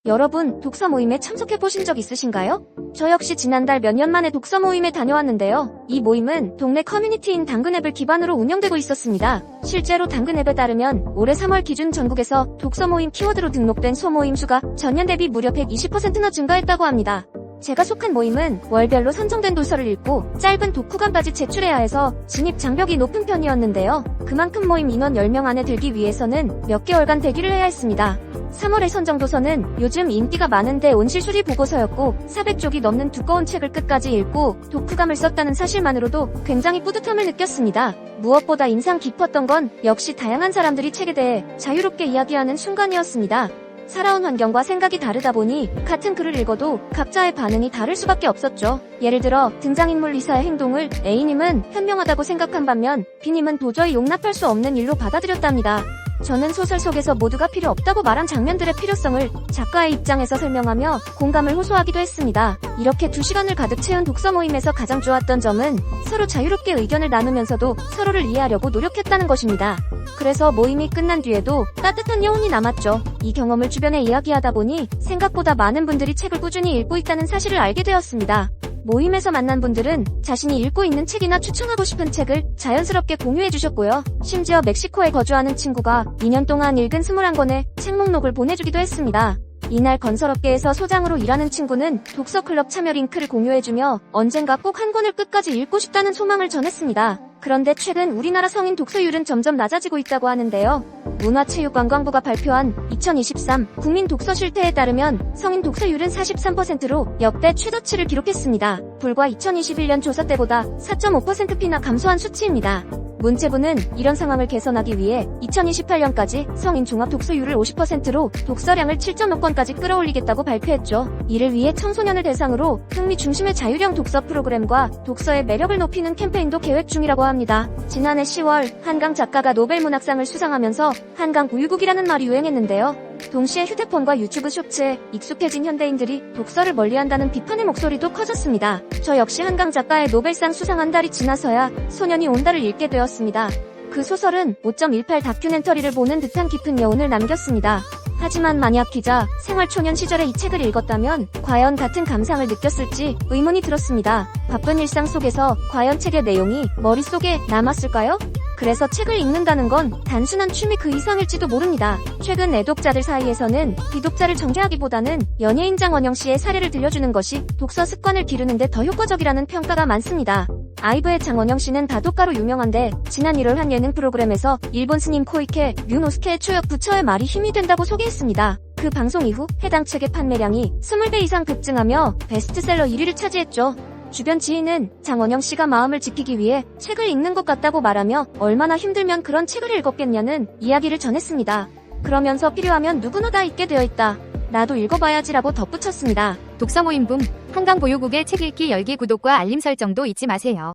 여러분, 독서 모임에 참석해보신 적 있으신가요? 저 역시 지난달 몇 년 만에 독서 모임에 다녀왔는데요. 이 모임은 동네 커뮤니티인 당근앱을 기반으로 운영되고 있었습니다. 실제로 당근앱에 따르면 올해 3월 기준 전국에서 독서 모임 키워드로 등록된 소모임 수가 전년 대비 무려 120%나 증가했다고 합니다. 제가 속한 모임은 월별로 선정된 도서를 읽고 짧은 독후감까지 제출해야 해서 진입 장벽이 높은 편이었는데요. 그만큼 모임 인원 10명 안에 들기 위해서는 몇 개월간 대기를 해야 했습니다. 3월에 선정 도서는 요즘 인기가 많은데 온실수리 보고서였고 400쪽이 넘는 두꺼운 책을 끝까지 읽고 독후감을 썼다는 사실만으로도 굉장히 뿌듯함을 느꼈습니다. 무엇보다 인상 깊었던 건 역시 다양한 사람들이 책에 대해 자유롭게 이야기하는 순간이었습니다. 살아온 환경과 생각이 다르다 보니 같은 글을 읽어도 각자의 반응이 다를 수밖에 없었죠. 예를 들어 등장인물 리사의 행동을 A님은 현명하다고 생각한 반면 B님은 도저히 용납할 수 없는 일로 받아들였답니다. 저는 소설 속에서 모두가 필요 없다고 말한 장면들의 필요성을 작가의 입장에서 설명하며 공감을 호소하기도 했습니다. 이렇게 2시간을 가득 채운 독서 모임에서 가장 좋았던 점은 서로 자유롭게 의견을 나누면서도 서로를 이해하려고 노력했다는 것입니다. 그래서 모임이 끝난 뒤에도 따뜻한 여운이 남았죠. 이 경험을 주변에 이야기하다 보니 생각보다 많은 분들이 책을 꾸준히 읽고 있다는 사실을 알게 되었습니다. 모임에서 만난 분들은 자신이 읽고 있는 책이나 추천하고 싶은 책을 자연스럽게 공유해 주셨고요. 심지어 멕시코에 거주하는 친구가 2년 동안 읽은 21권의 책 목록을 보내주기도 했습니다. 이날 건설업계에서 소장으로 일하는 친구는 독서클럽 참여 링크를 공유해주며 언젠가 꼭 한 권을 끝까지 읽고 싶다는 소망을 전했습니다. 그런데 최근 우리나라 성인 독서율은 점점 낮아지고 있다고 하는데요. 문화체육관광부가 발표한 2023 국민 독서 실태에 따르면 성인 독서율은 43%로 역대 최저치를 기록했습니다. 불과 2021년 조사 때보다 4.5%포인트나 감소한 수치입니다. 문체부는 이런 상황을 개선하기 위해 2028년까지 성인 종합 독서율을 50%로 독서량을 7.5권까지 끌어올리겠다고 발표했죠. 이를 위해 청소년을 대상으로 흥미 중심의 자유형 독서 프로그램과 독서의 매력을 높이는 캠페인도 계획 중이라고 합니다. 지난해 10월 한강 작가가 노벨문학상을 수상하면서 한강 우유국이라는 말이 유행했는데요. 동시에 휴대폰과 유튜브 쇼츠에 익숙해진 현대인들이 독서를 멀리한다는 비판의 목소리도 커졌습니다. 저 역시 한강 작가의 노벨상 수상 한 달이 지나서야 소년이 온다를 읽게 되었습니다. 그 소설은 5.18 다큐멘터리를 보는 듯한 깊은 여운을 남겼습니다. 하지만 만약 기자, 생활초년 시절에 이 책을 읽었다면 과연 같은 감상을 느꼈을지 의문이 들었습니다. 바쁜 일상 속에서 과연 책의 내용이 머릿속에 남았을까요? 그래서 책을 읽는다는 건 단순한 취미 그 이상일지도 모릅니다. 최근 애독자들 사이에서는 비독자를 정죄하기보다는 연예인 장원영 씨의 사례를 들려주는 것이 독서 습관을 기르는 데 더 효과적이라는 평가가 많습니다. 아이브의 장원영 씨는 다독가로 유명한데 지난 1월 한 예능 프로그램에서 일본 스님 코이케 류노스케의 초역 부처의 말이 힘이 된다고 소개했습니다. 그 방송 이후 해당 책의 판매량이 20배 이상 급증하며 베스트셀러 1위를 차지했죠. 주변 지인은 장원영 씨가 마음을 지키기 위해 책을 읽는 것 같다고 말하며 얼마나 힘들면 그런 책을 읽었겠냐는 이야기를 전했습니다. 그러면서 필요하면 누구나 다 읽게 되어 있다. 나도 읽어봐야지라고 덧붙였습니다. 독서 모임 붐, 한강보유국의 책 읽기 열기 구독과 알림 설정도 잊지 마세요.